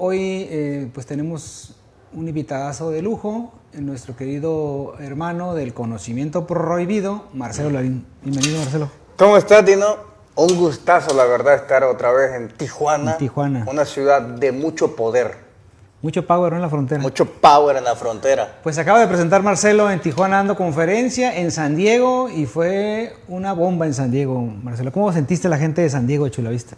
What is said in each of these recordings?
Hoy pues tenemos un invitadazo de lujo, nuestro querido hermano del conocimiento prohibido, Marcelo Larín. Bienvenido, Marcelo. ¿Cómo estás, Tino? Un gustazo, la verdad, estar otra vez en Tijuana. Una ciudad de mucho poder. Mucho power en la frontera. Mucho power en la frontera. Pues acaba de presentar Marcelo en Tijuana dando conferencia en San Diego y fue una bomba en San Diego, Marcelo. ¿Cómo sentiste la gente de San Diego, de Chula Vista?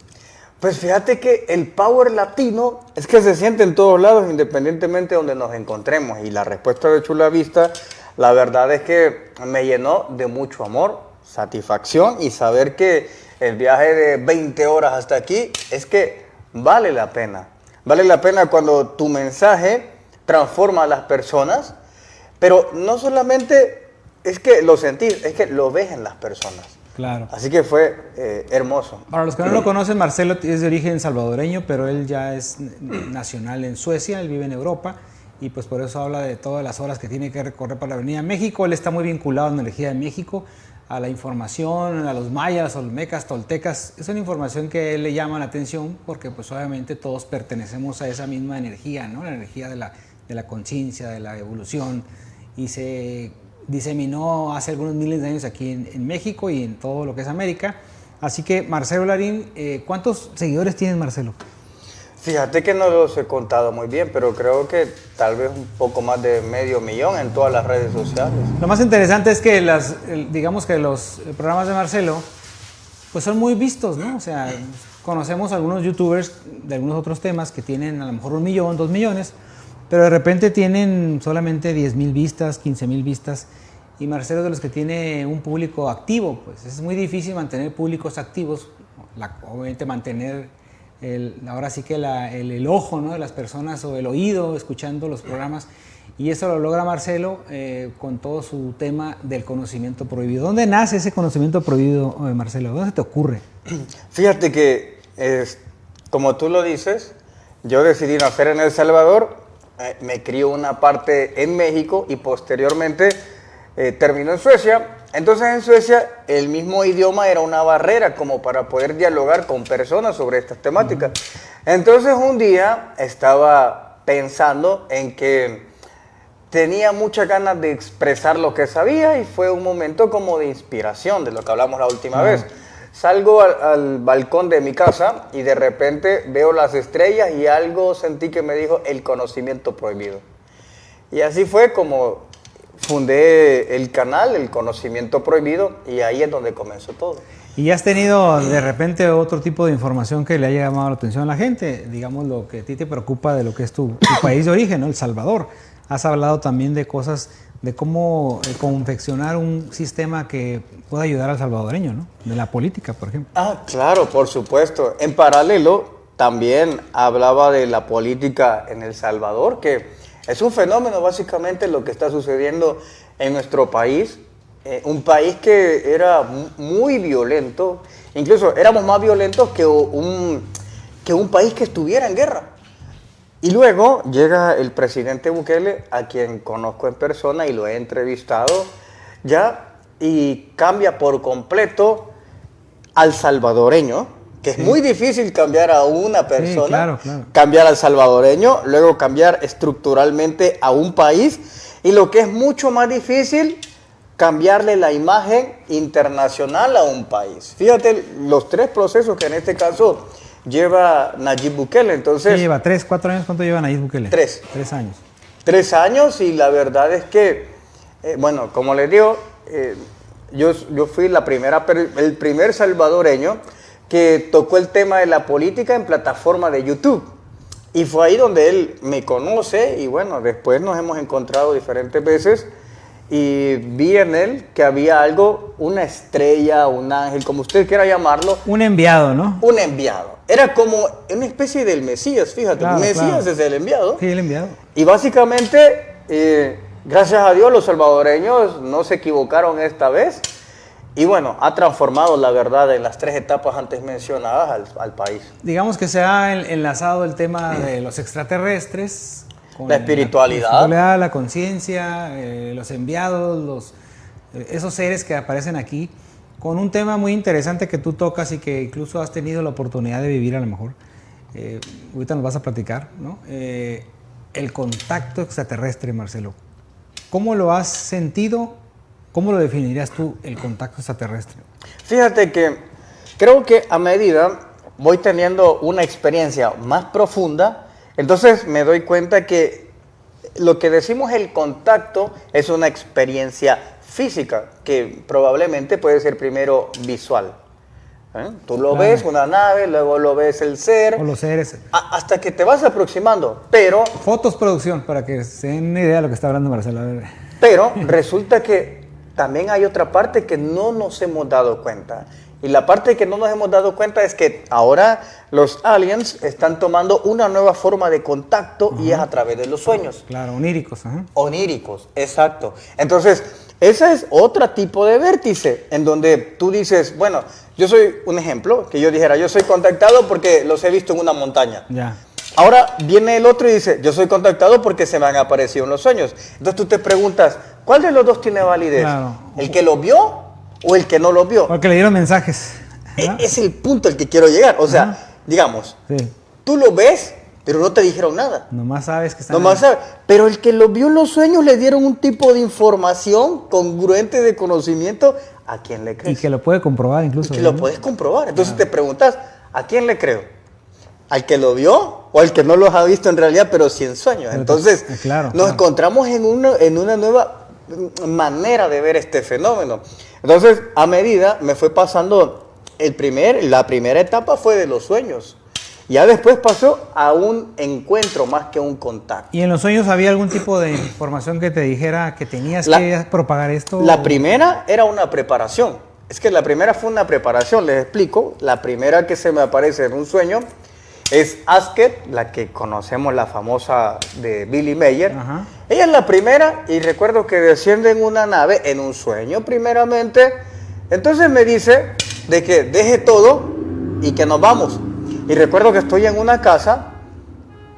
Pues fíjate que el power latino es que se siente en todos lados, independientemente de donde nos encontremos. Y la respuesta de Chula Vista, la verdad es que me llenó de mucho amor, satisfacción y saber que el viaje de 20 horas hasta aquí es que vale la pena. Vale la pena cuando tu mensaje transforma a las personas, pero no solamente es que lo sentís, es que lo ves en las personas. Claro. Así que fue hermoso. Para los que no lo conocen, Marcelo es de origen salvadoreño, pero él ya es nacional en Suecia, él vive en Europa y pues por eso habla de todas las horas que tiene que recorrer para la Avenida México. Él está muy vinculado a la energía de México, a la información, a los mayas, olmecas, toltecas. Es una información que a él le llama la atención porque pues obviamente todos pertenecemos a esa misma energía, ¿no? La energía de la conciencia, de la evolución, y se diseminó hace algunos miles de años aquí en México y en todo lo que es América. Así que Marcelo Larín, ¿cuántos seguidores tienes, Marcelo? Fíjate que no los he contado muy bien, pero creo que tal vez un poco más de 500,000 en todas las redes sociales. Lo más interesante es que digamos que los programas de Marcelo pues son muy vistos, ¿no? O sea, conocemos algunos youtubers de algunos otros temas que tienen a lo mejor 1 millón, 2 millones, pero de repente tienen solamente 10,000 vistas, 15,000 vistas, y Marcelo es de los que tiene un público activo. Pues es muy difícil mantener públicos activos, obviamente mantener ahora sí que el ojo, ¿no?, de las personas, o el oído escuchando los programas, y eso lo logra Marcelo con todo su tema del conocimiento prohibido. ¿Dónde nace ese conocimiento prohibido, Marcelo? ¿Dónde se te ocurre? Fíjate que, como tú lo dices, yo decidí nacer en El Salvador, me crió una parte en México y posteriormente terminó en Suecia. Entonces en Suecia el mismo idioma era una barrera como para poder dialogar con personas sobre estas temáticas. Entonces un día estaba pensando en que tenía muchas ganas de expresar lo que sabía y fue un momento como de inspiración, de lo que hablamos la última vez. Salgo al balcón de mi casa y de repente veo las estrellas y algo sentí que me dijo el conocimiento prohibido. Y así fue como fundé el canal, el conocimiento prohibido, y ahí es donde comenzó todo. ¿Y has tenido de repente otro tipo de información que le haya llamado la atención a la gente? Digamos, lo que a ti te preocupa de lo que es tu país de origen, ¿no? El Salvador. Has hablado también de cosas, de cómo confeccionar un sistema que pueda ayudar al salvadoreño, ¿no? De la política, por ejemplo. Ah, claro, por supuesto. En paralelo, también hablaba de la política en El Salvador, que es un fenómeno básicamente lo que está sucediendo en nuestro país. Un país que era muy violento, incluso éramos más violentos que un país que estuviera en guerra. Y luego llega el presidente Bukele, a quien conozco en persona y lo he entrevistado ya, y cambia por completo al salvadoreño, que es muy difícil cambiar a una persona, cambiar al salvadoreño, luego cambiar estructuralmente a un país, y lo que es mucho más difícil, cambiarle la imagen internacional a un país. Fíjate los 3 procesos que en este caso lleva Nayib Bukele. Entonces, ¿qué lleva? ¿3, 4 años? ¿Cuánto lleva Nayib Bukele? 3. 3 años. 3 años, y la verdad es que, bueno, como les digo, yo fui el primer salvadoreño que tocó el tema de la política en plataforma de YouTube. Y fue ahí donde él me conoce, y bueno, después nos hemos encontrado diferentes veces, y vi en él que había algo, una estrella, un ángel, como usted quiera llamarlo. Un enviado, ¿no? Un enviado. Era como una especie del Mesías, fíjate. Claro, el Mesías es el enviado. Sí, el enviado. Y básicamente, gracias a Dios, los salvadoreños no se equivocaron esta vez. Y bueno, ha transformado la verdad en las 3 etapas antes mencionadas al país. Digamos que se ha enlazado el tema de los extraterrestres, con la espiritualidad, la conciencia, los enviados, esos seres que aparecen aquí, con un tema muy interesante que tú tocas y que incluso has tenido la oportunidad de vivir a lo mejor, ahorita nos vas a platicar, ¿no? El contacto extraterrestre, Marcelo. ¿Cómo lo has sentido? ¿Cómo lo definirías tú, el contacto extraterrestre? Fíjate que creo que a medida voy teniendo una experiencia más profunda, entonces me doy cuenta que lo que decimos el contacto es una experiencia física, que probablemente puede ser primero visual. Tú lo ves, una nave, luego lo ves el ser. O los seres. Hasta que te vas aproximando, pero... Fotos, producción, para que se den una idea de lo que está hablando Marcelo. A ver. Pero resulta que también hay otra parte que no nos hemos dado cuenta. Y la parte que no nos hemos dado cuenta es que ahora los aliens están tomando una nueva forma de contacto y es a través de los sueños. Claro, oníricos. Ajá. Oníricos, exacto. Entonces, ese es otro tipo de vértice en donde tú dices, bueno, yo soy un ejemplo, que yo dijera, yo soy contactado porque los he visto en una montaña. Ya. Ahora viene el otro y dice, yo soy contactado porque se me han aparecido en los sueños. Entonces tú te preguntas, ¿cuál de los dos tiene validez? Claro. ¿El que lo vio o el que no lo vio? Porque le dieron mensajes. Es el punto al que quiero llegar. O sea, digamos, tú lo ves, pero no te dijeron nada. Nomás sabes que están Nomás sabes. Pero el que lo vio en los sueños le dieron un tipo de información congruente de conocimiento. ¿A quién le crees? Y que lo puede comprobar incluso. Y que lo puedes comprobar. Entonces te preguntas, ¿a quién le creo? ¿Al que lo vio o al que no los ha visto en realidad, pero sí en sueños? Entonces nos encontramos en una nueva manera de ver este fenómeno. Entonces, a medida me fue pasando la primera etapa fue de los sueños. Ya después pasó a un encuentro más que un contacto. ¿Y en los sueños había algún tipo de información que te dijera que tenías que propagar esto? La primera era una preparación. Es que la primera fue una preparación, les explico. La primera que se me aparece en un sueño es Asket, la que conocemos, la famosa de Billy Mayer. Ajá. Ella es la primera y recuerdo que desciende en una nave, en un sueño primeramente. Entonces me dice de que deje todo y que nos vamos. Y recuerdo que estoy en una casa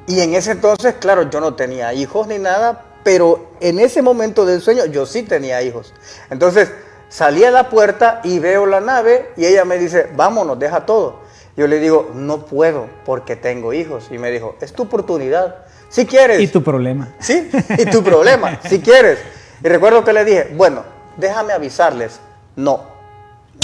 y en ese entonces, claro, yo no tenía hijos ni nada, pero en ese momento del sueño yo sí tenía hijos. Entonces salí a la puerta y veo la nave y ella me dice, vámonos, deja todo. Yo le digo, no puedo porque tengo hijos. Y me dijo, es tu oportunidad, si quieres. Y tu problema. Sí, y tu problema, si quieres. Y recuerdo que le dije, bueno, déjame avisarles, no.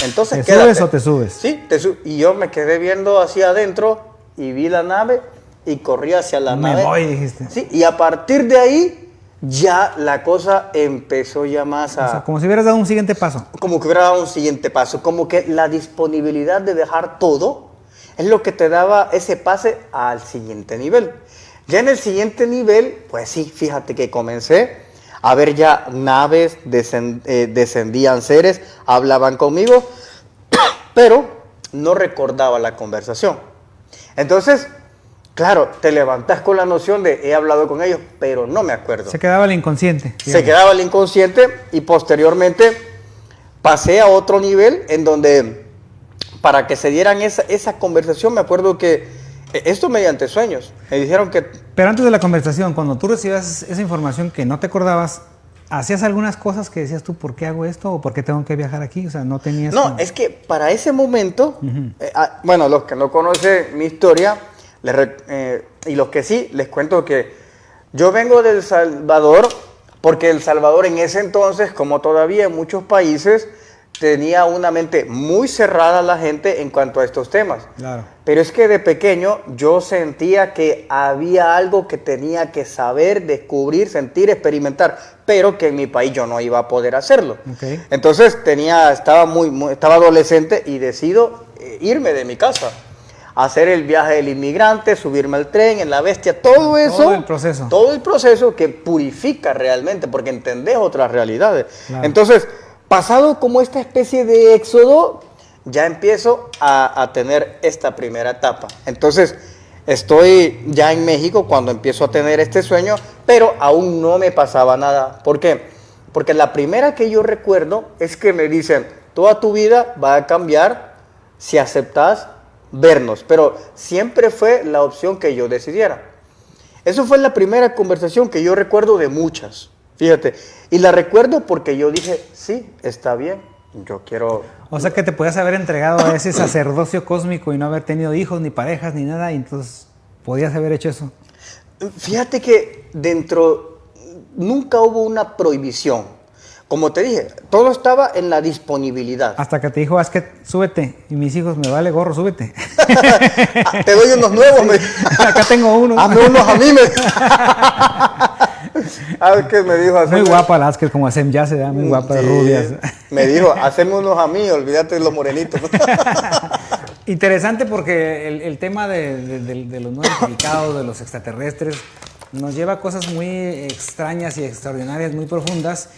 Entonces, ¿te subes o te subes? Sí, y yo me quedé viendo hacia adentro y vi la nave y corrí hacia la nave. Me voy, dijiste. Sí, y a partir de ahí ya la cosa empezó ya más a... O sea, como si hubieras dado un siguiente paso. Como que hubiera dado un siguiente paso, como que la disponibilidad de dejar todo es lo que te daba ese pase al siguiente nivel. Ya en el siguiente nivel, pues sí, fíjate que comencé a ver ya naves, descendían seres, hablaban conmigo, pero no recordaba la conversación. Entonces, claro, te levantas con la noción de he hablado con ellos, pero no me acuerdo. Se quedaba el inconsciente. Se quedaba el inconsciente y posteriormente pasé a otro nivel en donde para que se dieran esa conversación, me acuerdo que esto mediante sueños, me dijeron que... Pero antes de la conversación, cuando tú recibías esa información que no te acordabas, ¿hacías algunas cosas que decías tú, ¿por qué hago esto? ¿O por qué tengo que viajar aquí? O sea, no tenías... No, es que para ese momento, bueno, los que no conocen mi historia, y los que sí, les cuento que yo vengo de El Salvador, porque El Salvador en ese entonces, como todavía en muchos países, tenía una mente muy cerrada la gente en cuanto a estos temas. Claro. Pero es que de pequeño yo sentía que había algo que tenía que saber, descubrir, sentir, experimentar, pero que en mi país yo no iba a poder hacerlo. Okay. Entonces estaba adolescente y decido irme de mi casa, hacer el viaje del inmigrante, subirme al tren, en la bestia, todo eso. Todo el proceso. Todo el proceso que purifica realmente, porque entendés otras realidades. Claro. Entonces, pasado como esta especie de éxodo, ya empiezo a tener esta primera etapa. Entonces, estoy ya en México cuando empiezo a tener este sueño, pero aún no me pasaba nada. ¿Por qué? Porque la primera que yo recuerdo es que me dicen, toda tu vida va a cambiar si aceptas vernos, pero siempre fue la opción que yo decidiera. Eso fue la primera conversación que yo recuerdo de muchas, fíjate, y la recuerdo porque yo dije, sí, está bien, yo quiero... O sea que te podías haber entregado a ese sacerdocio cósmico y no haber tenido hijos, ni parejas, ni nada, y entonces ¿Podías haber hecho eso? Fíjate que nunca hubo una prohibición. Como te dije, todo estaba en la disponibilidad. Hasta que te dijo, haz que súbete. Y mis hijos, me vale gorro, súbete. Te doy unos nuevos. Acá tengo uno. Hazme unos a mí. Vázquez me dijo, muy guapa la Vázquez, como hacen ya se da muy guapa, sí, rubias. Me dijo, haceme unos a mí, olvídate de los morenitos. Interesante porque el tema de los no identificados, de los extraterrestres, nos lleva a cosas muy extrañas y extraordinarias, muy profundas,